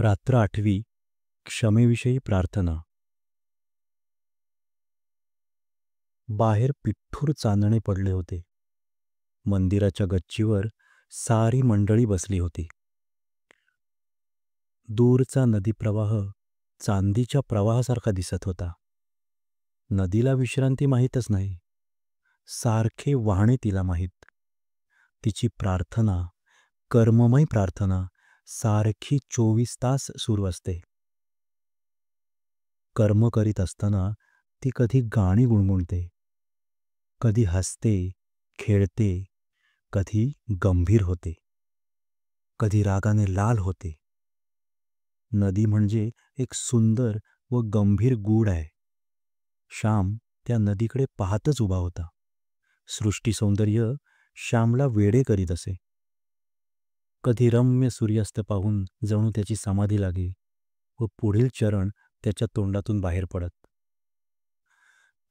रात्र 8वी. क्षमेविषयी प्रार्थना. बाहेर पिठ्ठूर चांदणे पडले होते. मंदिराच्या गच्चीवर सारी मंडळी बसली होती. दूरचा नदीप्रवाह चांदीच्या प्रवाहासारखा दिसत होता. नदीला विश्रांती माहीतच नाही. सारखे वाहणे तिला माहीत. तिची प्रार्थना, कर्ममय प्रार्थना सारखी 24 तास सुरू असते. कर्म करीत असताना ती कधी गाणी गुणगुणते, कधी हसते, खेळते, कधी गंभीर होते, कधी रागाने लाल होते. नदी म्हणजे एक सुंदर व गंभीर गूढ आहे. श्याम त्या नदीकडे पाहतच उभा होता. सृष्टी सौंदर्य श्यामला वेडे करीत असे. कधी रम्य सूर्यास्त पाहून जणू त्याची समाधी लागे व पुढील चरण त्याच्या तोंडातून बाहेर पडत.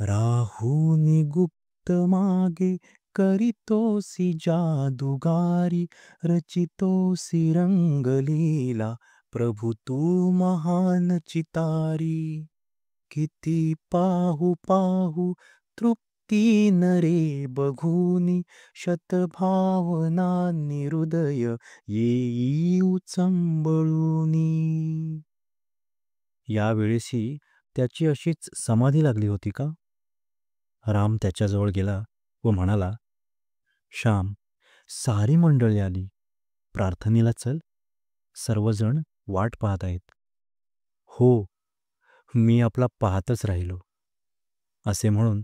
राहुनी गुप्त मागे करीतोसी जादूगारी, रचितोसी रंगलीला, प्रभु तू महान चितारी. किती पाहू पाहू तृप्ती नरे बघूनी, शतभावनांनी हृदय येई उचंबळूनी. यावेळेसही त्याची अशीच समाधी लागली होती का? राम त्याच्याजवळ गेला व म्हणाला, श्याम, सारी मंडळी आली. प्रार्थनेला चल. सर्वजण वाट पाहत आहेत. हो, मी आपला पाहतच राहिलो. असे म्हणून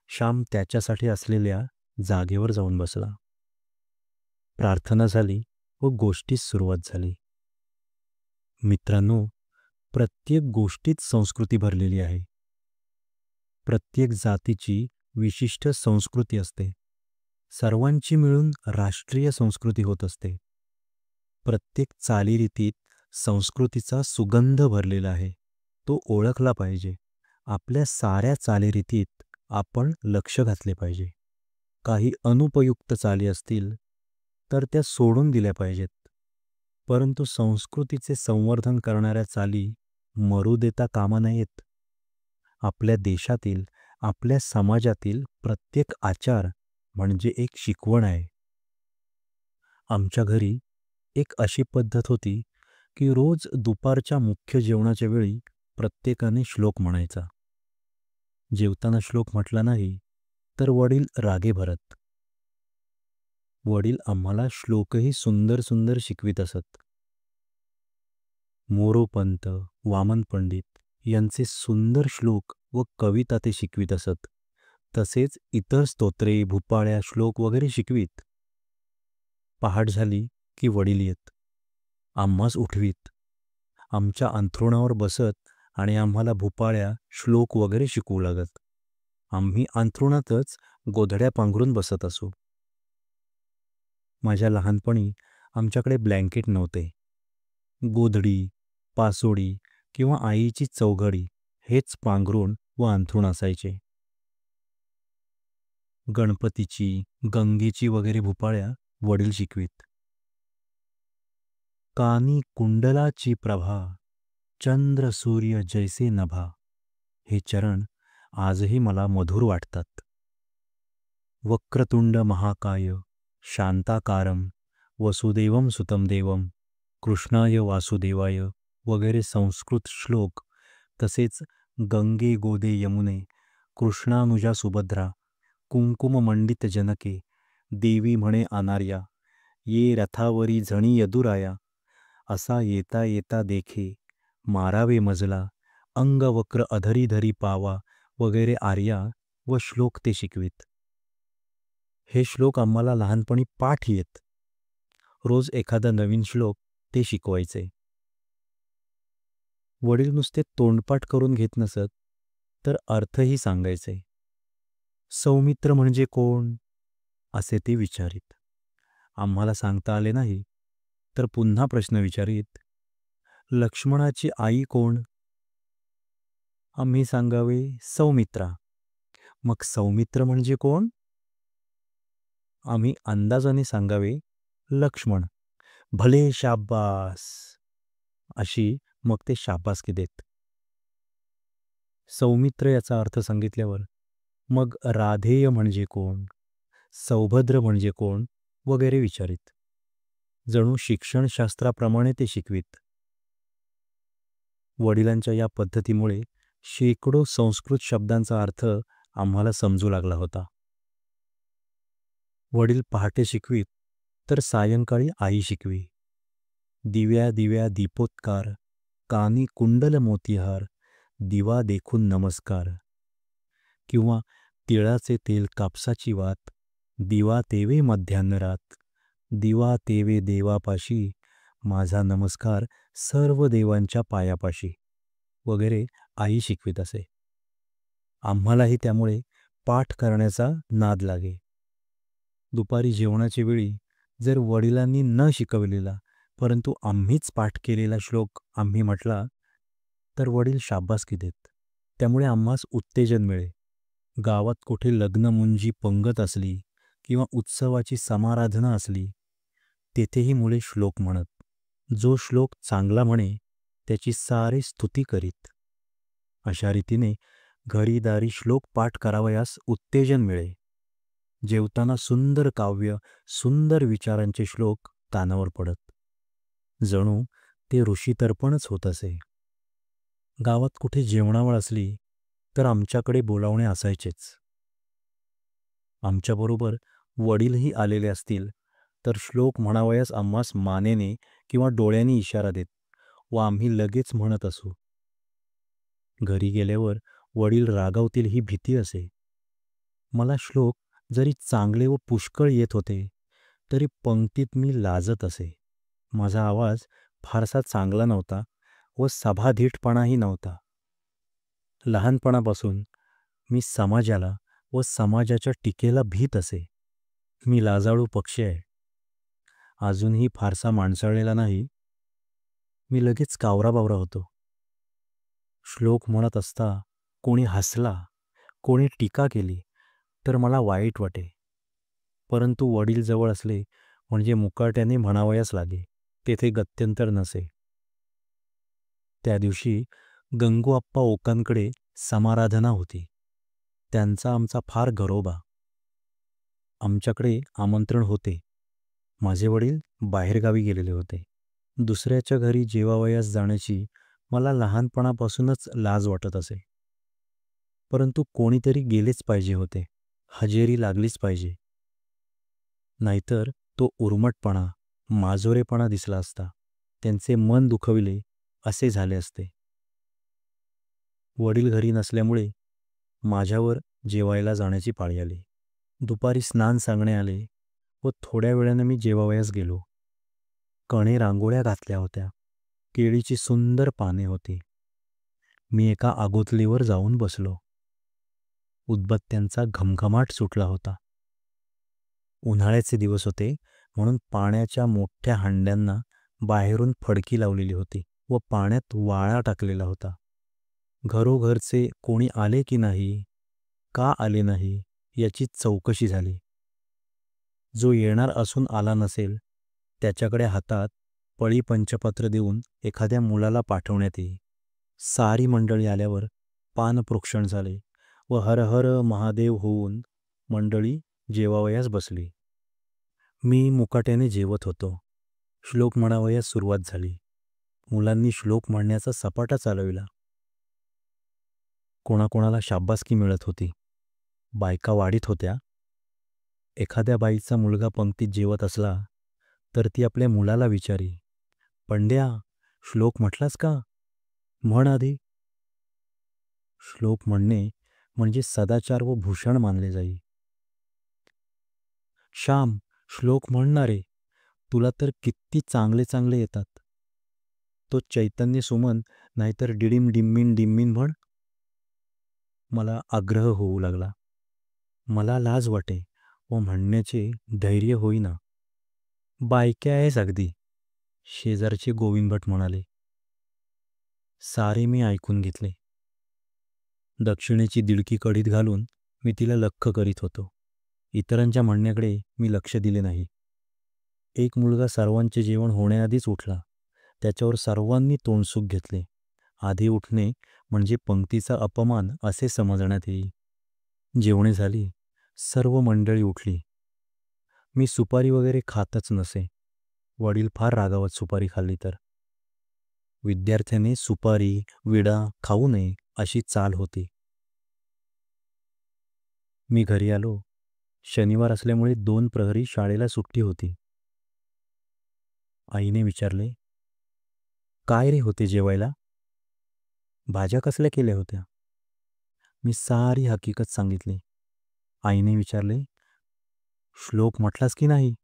श्याम त्याच्यासाठी असलेल्या जागेवर जाऊन बसला. प्रार्थना झाली व गोष्टीस सुरुवात झाली. मित्रांनो, प्रत्येक गोष्टीत संस्कृती भरलेली आहे. प्रत्येक जातीची विशिष्ट संस्कृती असते. सर्वांची मिळून राष्ट्रीय संस्कृती होत असते. प्रत्येक चालीरीतीत संस्कृतीचा सुगंध भरलेला आहे. तो ओळखला पाहिजे. आपल्या साऱ्या चालीरीतीत आपण लक्ष घातले पाहिजे. काही अनुपयुक्त चाली असतील तर त्या सोडून दिल्या पाहिजेत. परंतु संस्कृतीचे संवर्धन करणाऱ्या चाली मरू देता कामा नयेत. आपल्या देशातील, आपल्या समाजातील प्रत्येक आचार म्हणजे एक शिकवण आहे. आमच्या घरी एक अशी पद्धत होती की रोज दुपारच्या मुख्य जेवणाच्या वेळी प्रत्येकाने श्लोक म्हणायचा. जेवताना श्लोक म्हटला नाही तर वडील रागे भरत. वडील आम्हाला श्लोकही सुंदर सुंदर शिकवित असत. मोरोपंत, वामन पंडित यांचे सुंदर श्लोक व कविता ते शिकवित असत. तसेच इतर स्तोत्रे, भूपाळ्या, श्लोक वगैरे शिकवीत. पहाट झाली की वडील येत. आम्हास उठवीत. आमच्या अंथरुणावर बसत आणि आम्हाला भूपाळ्या, श्लोक वगैरे शिकवू लागत. आम्ही अंथरुणातच गोधड्या पांघरून बसत असू. माझ्या लहानपणी आमच्याकडे ब्लँकेट नव्हते. गोधडी, पासोडी किंवा आईची चौघडी हेच पांघरूण व अंथरूण असायचे. गणपतीची, गंगेची वगैरे भूपाळ्या वडील शिकवीत. कानी कुंडलाची प्रभा, चंद्र सूर्य जैसे नभा. हे चरण आजही मला मधुर वाटतात. वक्रतुंड महाकाय, शांताकारं, वसुदेवं सुतं देवं, कृष्णाय वासुदेवाय वगैरे संस्कृत श्लोक, तसेच गंगे गोदे यमुने, कृष्णानुजा सुभद्रा, कुंकुममंडित जनके, देवी म्हणे अनार्या, ये रथावरी झणी यदुराया, असा येता येता देखे, मारावे मजला, अंगवक्र अधरी धरी पावा वगैरे आर्या व श्लोक ते शिकवीत. हे श्लोक आम्हाला लहानपणी पाठ येत. रोज एखादा नवीन श्लोक ते शिकवायचे. वडील नुसते तोंडपाठ करून घेत नसत, तर अर्थही सांगायचे. सौमित्र म्हणजे कोण असे ते विचारित. आम्हाला सांगता आले नाही तर पुन्हा प्रश्न विचारित. लक्ष्मणाची आई कोण? आम्ही सांगावे सौमित्रा. मग सौमित्र म्हणजे कोण? आम्ही अंदाजाने सांगावे लक्ष्मण. भले शाब्बास. अशी मग ते शाबासकी देत. सौमित्र याचा अर्थ सांगितल्यावर मग राधेय म्हणजे कोण, सौभद्र म्हणजे कोण वगैरे विचारित. जणू शिक्षणशास्त्राप्रमाणे ते शिकवीत. वडिलांच्या या पद्धतीमुळे शेकडो संस्कृत शब्दांचा अर्थ आम्हाला समजू लागला होता. वडील पहाटे शिकवीत तर सायंकाळी आई शिकवी. दिव्या दिव्या दीपोत्कार, कानी कुंडल मोतीहार, दिवा देखून नमस्कार. किंवा तिळाचे तेल कापसाची वात, दिवा तेवे मध्यान्हरात, दिवा तेवे देवापाशी, माझा नमस्कार सर्व देवांच्या पायापाशी वगैरे आई शिकवित असे. आम्हालाही त्यामुळे पाठ करण्याचा नाद लागे. दुपारी जेवणाच्या वेळी जर वडिलांनी न शिकवलेला परंतु आम्हीच पाठ केलेला श्लोक आम्ही म्हटला तर वडील शाबासकी देत. त्यामुळे आम्हास उत्तेजन मिळे. गावात कुठे लग्नमुंजी पंगत असली किंवा उत्सवाची समाराधना असली तेथेही मुले श्लोक म्हणत. जो श्लोक चांगला म्हणे त्याची सारे स्तुती करीत. अशा रीतीने घरीदारी श्लोक पाठ करावयास उत्तेजन मिळे. जेवताना सुंदर काव्य, सुंदर विचारांचे श्लोक कानावर पडत. जणू ते ऋषीतर्पणच होत असे. गावात कुठे जेवणावळ असली तर आमच्याकडे बोलावणे असायचेच. आमच्याबरोबर वडीलही आलेले असतील तर श्लोक म्हणावयास आम्हास मानेने किंवा डोळ्यांनी इशारा देत व आम्ही लगेच म्हणत असू. घरी गेल्यावर वडील रागावतील ही भीती असे. मला श्लोक जरी चांगले व पुष्कळ येत होते तरी पंक्तीत मी लाजत असे. माझा आवाज फारसा चांगला नव्हता व सभाधीटपणाही नव्हता. लहानपणापासून मी समाजाला व समाजाच्या टीकेला भीत असे. मी लाजाळू पक्षी आहे. अजूनही फारसा माणसाळलेला नाही. मी लगेच कावराबावरा होतो. श्लोक म्हणत असता कोणी हसला, कोणी टीका केली तर मला वाईट वाटे. परंतु वडील जवळ असले म्हणजे मुकाट्याने म्हणावयास लागे. तेथे गत्यंतर नसे. त्या दिवशी गंगूआप्पा ओकांकडे समाराधना होती. त्यांचा आमचा फार घरोबा. आमच्याकडे आमंत्रण होते. माझे वडील बाहेरगावी गेलेले होते. दुसऱ्याच्या घरी जेवावयास जाण्याची मला लहानपणापासूनच लाज वाटत असे. परंतु कोणीतरी गेलेच पाहिजे होते. हजेरी लागलीच पाहिजे. नाहीतर तो उर्मटपणा, माजोरेपणा दिसला असता. त्यांचे मन दुखविले असे झाले असते. वडील घरी नसल्यामुळे माझ्यावर जेवायला जाण्याची पाळी आली. दुपारी स्नान सांगणे आले व थोड्या वेळाने मी जेवावयास गेलो. कणे रांगोळ्या घातल्या होत्या. केळीची सुंदर पाने होती. मी एका आगोतलीवर जाऊन बसलो. उदबत्त्यांचा घमघमाट सुटला होता. उन्हाळ्याचे दिवस होते म्हणून पाण्याच्या मोठ्या हांड्यांना बाहेरून फडकी लावलेली होती व पाण्यात वाळा टाकलेला होता. घरोघरचे कोणी आले की नाही, का आले नाही याची चौकशी झाली. जो येणार असून आला नसेल त्याच्याकडे हातात पळी पंचपत्र देऊन एखाद्या मुलाला पाठवण्यात येई. सारी मंडळी आल्यावर पानप्रोक्षण झाले व हर हर महादेव होऊन मंडळी जेवावयास बसली. मी मुकाट्याने जेवत होतो. श्लोक म्हणावयास सुरुवात झाली. मुलांनी श्लोक म्हणण्याचा सपाटा चालविला. कोणाकोणाला शाब्बासकी मिळत होती. बायका वाढीत होत्या. एखाद्या बाईचा मुलगा पंक्तीत जेवत असला तर ती आपल्या मुलाला विचारी, पंड्या, श्लोक म्हटलास का? म्हण आधी. श्लोक म्हणणे म्हणजे सदाचार व भूषण मानले जाई. श्याम, श्लोक म्हणणारे, तुला तर किती चांगले चांगले येतात. तो चैतन्य सुमन नाहीतर डिडीम डिम्मीन डिम्मीन म्हण. मला आग्रह होऊ लागला. मला लाज वाटे व म्हणण्याचे धैर्य होईना. बायक्या आहेस अगदी, शेजारचे गोविंद भट म्हणाले. सारे मी ऐकून घेतले. दक्षिणेची दिडकी कडीत घालून मी तिला लख्ख करीत होतो. इतरांच्या म्हणण्याकडे मी लक्ष दिले नाही. एक मुलगा सर्वांचे जेवण होण्याआधीच उठला. त्याच्यावर सर्वांनी तोंडसुख घेतले. आधी उठणे म्हणजे पंक्तीचा अपमान असे समजण्यात येईल. जेवणे झाली. सर्व मंडळी उठली. मी सुपारी वगैरे खातच नसे. वडील फार रागावत सुपारी खाल्ली तर. विद्यार्थ्याने सुपारी, विडा खाऊ नये अशी चाल होती. मी घरी आलो. शनिवार असल्यामुळे 2 प्रहरी शाळेला सुट्टी होती. आईने विचारले, "काय रे होते जेवायला? भाज्या कसल्या केल्या होत्या?" मी सारी हकीकत सांगितली. आईने विचारले, "श्लोक म्हटलास की नाही?"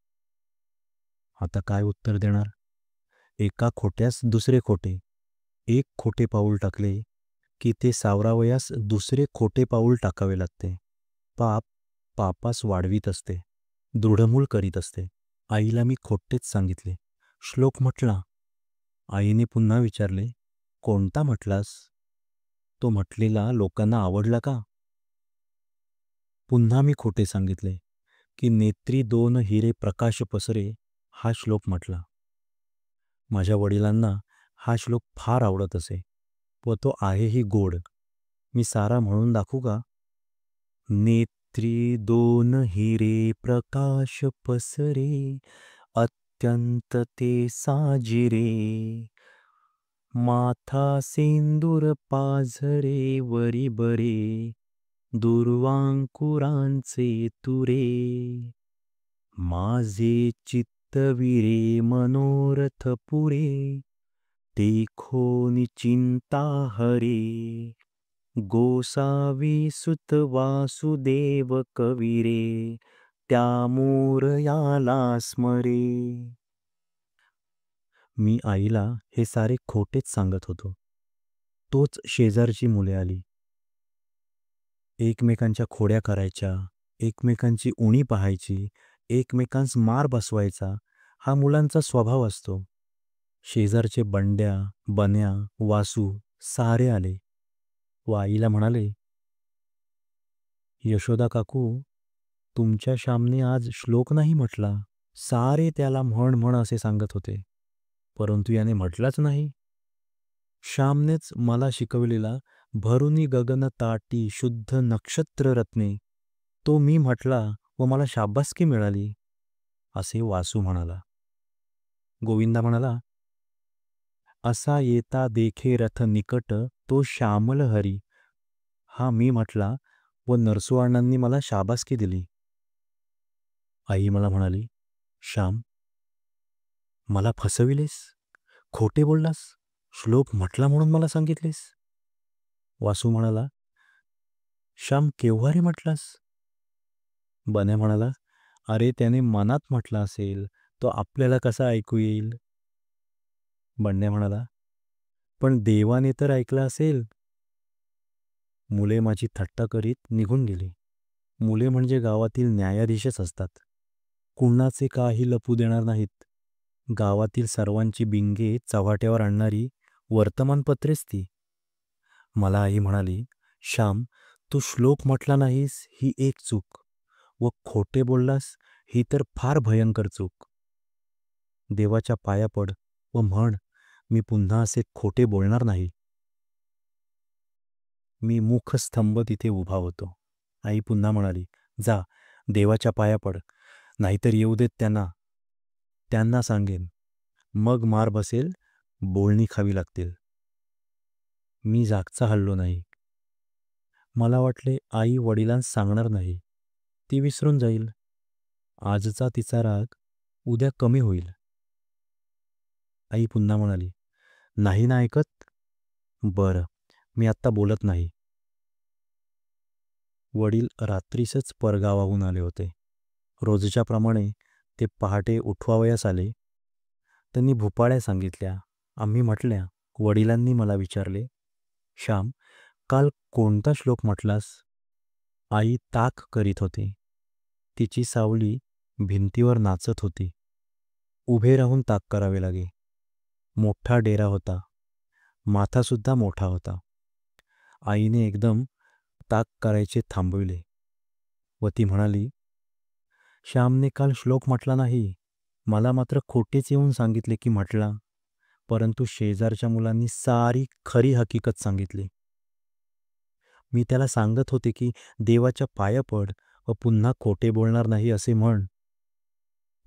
आता काय उत्तर देणार? एका खोट्यास दुसरे खोटे. एक खोटे पाऊल टाकले की ते सावरावयास दुसरे खोटे पाऊल टाकावे लागते. पाप पापास वाढवीत असते, दृढमूल करीत असते. आईला मी खोटेच सांगितले. श्लोक म्हटला. आईने पुन्हा विचारले, "कोणता म्हटलास? तो म्हटलेला लोकांना आवडला का?" पुन्हा मी खोटे सांगितले की नेत्री 2 हिरे प्रकाश पसरे हा श्लोक म्हटला. माझ्या वडिलांना हा श्लोक फार आवडत असे व तो आहेही गोड. मी सारा म्हणून दाखवू का? नेत्री 2 हिरे प्रकाश पसरे, अत्यंत ते साजिरे. माथा सिंदूर पाझरे वरी बरे, दुर्वांकुरांचे तुरे. माझे चित्तविरे मनोरथ पुरे, देखोनी चिंता हरे. गोसावी सुत वासुदेव कविरे, त्या मोरयाला स्मरे. मी आईला हे सारे खोटेच सांगत होतो. तोच शेजारची मुले आली. एकमेकांच्या खोड्या करायच्या, एकमेकांची उणी पाहायची, एकमेकांस मार बसवायचा हा मुलांचा स्वभाव असतो. शेजारचे बंड्या, बन्या, वासू सारे आले व आईला म्हणाले, "यशोदा काकू, तुमच्या श्यामने आज श्लोक नाही म्हटला." सारे त्याला म्हण म्हण असे सांगत होते, परंतु याने म्हटलाच नाही. श्यामनेच मला शिकवलेला भरुनी गगन ताटी शुद्ध नक्षत्र रत्ने तो मी म्हटला व मला शाबासकी मिळाली, असे वासू म्हणाला. गोविंदा म्हणाला, "असा येता देखे रथ निकट तो श्यामल हरी हा मी म्हटला व नरसुवाणांनी मला शाबासकी दिली." आई मला म्हणाली, "श्याम, मला फसविलेस, खोटे बोललास, श्लोक म्हटला म्हणून मला सांगितलेस." वासू म्हणाला, "श्याम, केव्हा रे म्हटलास?" बन्या म्हणाला, "अरे त्याने मनात म्हटला असेल, तो आपल्याला कसा ऐकू येईल?" बंड्या म्हणाला, "पण देवाने तर ऐकला असेल." मुले माझी थट्टा करीत निघून गेली. मुले म्हणजे गावातील न्यायाधीशच असतात. कुणाचे काही लपू देणार नाहीत. गावातील सर्वांची बिंगे चव्हाट्यावर आणणारी वर्तमानपत्रेच ती. मला आई म्हणाली, "श्याम, तू श्लोक म्हटला नाहीस ही एक चूक व खोटे बोललास ही तर फार भयंकर चूक. देवाच्या पाया पड व म्हण, मी पुन्हा असे खोटे बोलणार नाही." मी मुखस्तंभ तिथे उभा होतो. आई पुन्हा म्हणाली, "जा, देवाच्या पाया पड, नाहीतर येऊ देत त्यांना. त्यांना सांगेन, मग मार बसेल, बोलणी खावी लागतील." मी जागचा हललो नाही. मला वाटले आई वडिलांस सांगणार नाही, ती विसरून जाईल. आजचा तिचा राग उद्या कमी होईल. आई पुन्हा म्हणाली, "नाही ना ऐकत? बरं, मी आत्ता बोलत नाही." वडील रात्रीसच परगावाहून आले होते. रोजच्याप्रमाणे ते पहाटे उठवावयास आले. त्यांनी भुपाळ्या सांगितल्या, आम्ही म्हटल्या. वडिलांनी मला विचारले, "श्याम, काल कोणता श्लोक म्हटलास?" आई ताक करीत होती. तिची सावली भिंतीवर नाचत होती. उभे राहून ताक करावे लागे. मोठा डेरा होता. माथासुद्धा मोठा होता. आईने एकदम ताक करायचे थांबविले व ती म्हणाली, "श्यामने काल श्लोक म्हटला नाही. मला मात्र खोटेच येऊन सांगितले की म्हटला. परंतु शेजारच्या मुलांनी सारी खरी हकीकत सांगितली. मी त्याला सांगत होते की देवाच्या पाया पड व पुन्हा खोटे बोलणार नाही असे म्हण,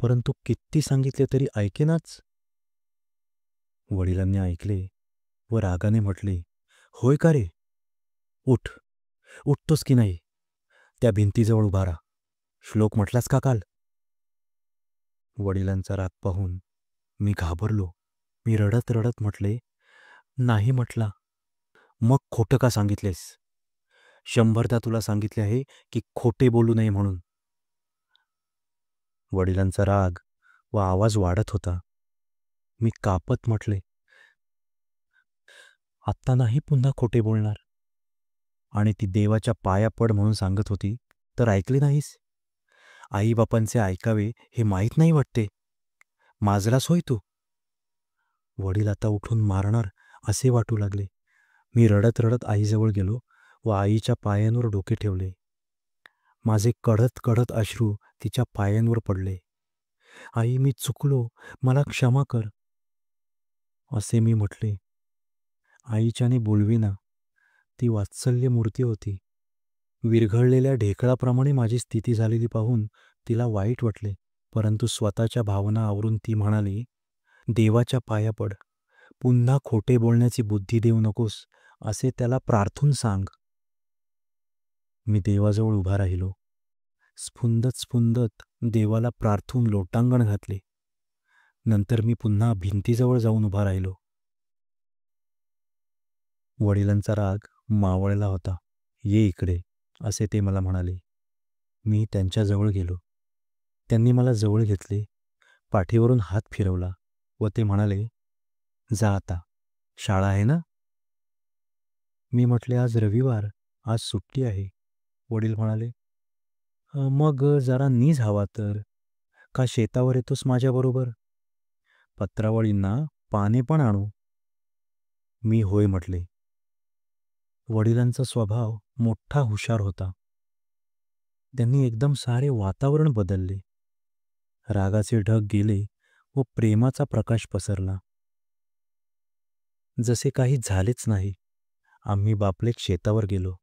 परंतु किती सांगितले तरी ऐकेनाच. वडिलांनी ऐकले व रागाने म्हटले, "होय का रे? उठ, उठतोस की नाही? त्या भिंतीजवळ उभा राहा. श्लोक म्हटलास का काल?" वडिलांचा राग पाहून मी घाबरलो. मी रडत रडत म्हटले, "नाही म्हटला." "मग खोटं का सांगितलेस? 100दा तुला सांगितले आहे की खोटे बोलू नये म्हणून." वडिलांचा राग व आवाज वाढत होता. मी कापत म्हटले, "आत्ता नाही पुन्हा खोटे बोलणार." "आणि ती देवाच्या पाया पड म्हणून सांगत होती, तर ऐकले नाहीस? आईबापांचे ऐकावे हे माहीत नाही वाटते. माजलास होय तू?" वडील आता उठून मारणार असे वाटू लागले. मी रडत रडत आईजवळ गेलो व आईच्या पायांवर डोके ठेवले. माझे कढत कढत अश्रू तिच्या पायांवर पडले. "आई, मी चुकलो, मला क्षमा कर," असे मी म्हटले. आईच्याने बोलविना. ती वात्सल्य मूर्ती होती. विरघळलेल्या ढेकळाप्रमाणे माझी स्थिती झालेली पाहून तिला वाईट वाटले, परंतु स्वतःच्या भावना आवरून ती म्हणाली, "देवाच्या पाया पड. पुन्हा खोटे बोलण्याची बुद्धी देऊ नकोस असे त्याला प्रार्थून सांग." मी देवाजवळ उभा राहिलो. स्फुंदत स्फुंदत देवाला प्रार्थून लोटांगण घातले. नंतर मी पुन्हा भिंतीजवळ जाऊन उभा राहिलो. वडिलांचा राग मावळला होता. "ये इकडे," असे ते मला म्हणाले. मी त्यांच्याजवळ गेलो. त्यांनी मला जवळ घेतले, पाठीवरून हात फिरवला व ते म्हणाले, "जा आता, शाळा आहे ना?" मी म्हटले, "आज रविवार, आज सुट्टी आहे." वडील म्हणाले, मग जरा नीज हवा तर. का शेतावर येतोस माझ्याबरोबर? पत्रावळींना पाने पण आणू." मी होय म्हटले. वडिलांचा स्वभाव मोठा हुशार होता. त्यांनी एकदम सारे वातावरण बदलले. रागाचे ढग गेले व प्रेमाचा प्रकाश पसरला. जसे काही झालेच नाही. आम्ही बापलेक शेतावर गेलो.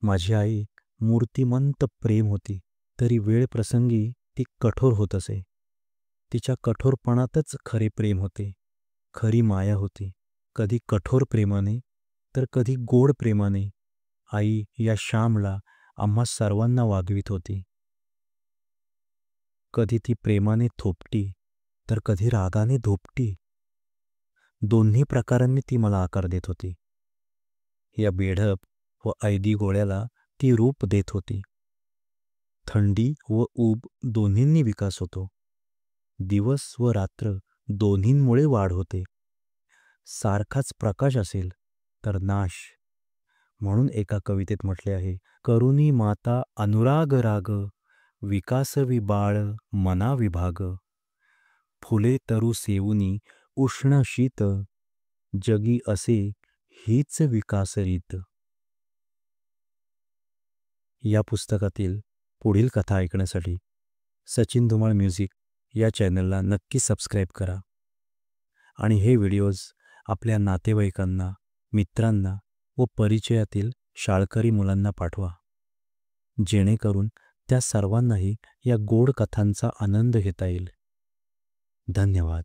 माझी आई मूर्तिमंत प्रेम होती, तरी वेळ प्रसंगी ती कठोर होत असे. तिच्या कठोरपणातच खरे प्रेम होते, खरी माया होती. कधी कठोर प्रेमाने तर कधी गोड प्रेमाने आई या श्यामला आम्हा सर्वांना वागवीत होती. कधी ती प्रेमाने थोपटी तर कधी रागाने धोपटी. दोन्ही प्रकारांनी ती मला आकार देत होती. या बेढप व ऐदी गोळ्याला ती रूप देत होती. थंडी व ऊब दोन्हींनी विकास होतो. दिवस व रात्र दोन्हींमुळे वाढ होते. सारखाच प्रकाश असेल तर नाश. म्हणून एका कवितेत म्हटले आहे, "करुणी माता अनुराग राग, विकासवी बाळ मना विभाग. फुले तरु सेवुनी उष्ण शीत, जगी असे हीच विकास रीत." या पुस्तकातील पुढील कथा ऐकण्यासाठी सचिन धुमाळ म्युझिक या चॅनलला नक्की सबस्क्राईब करा आणि हे व्हिडिओज आपल्या नातेवाईकांना, मित्रांना व परिचयातील शाळकरी मुलांना पाठवा, जेणेकरून त्या सर्वांनाही या गोड कथांचा आनंद घेता येईल. धन्यवाद.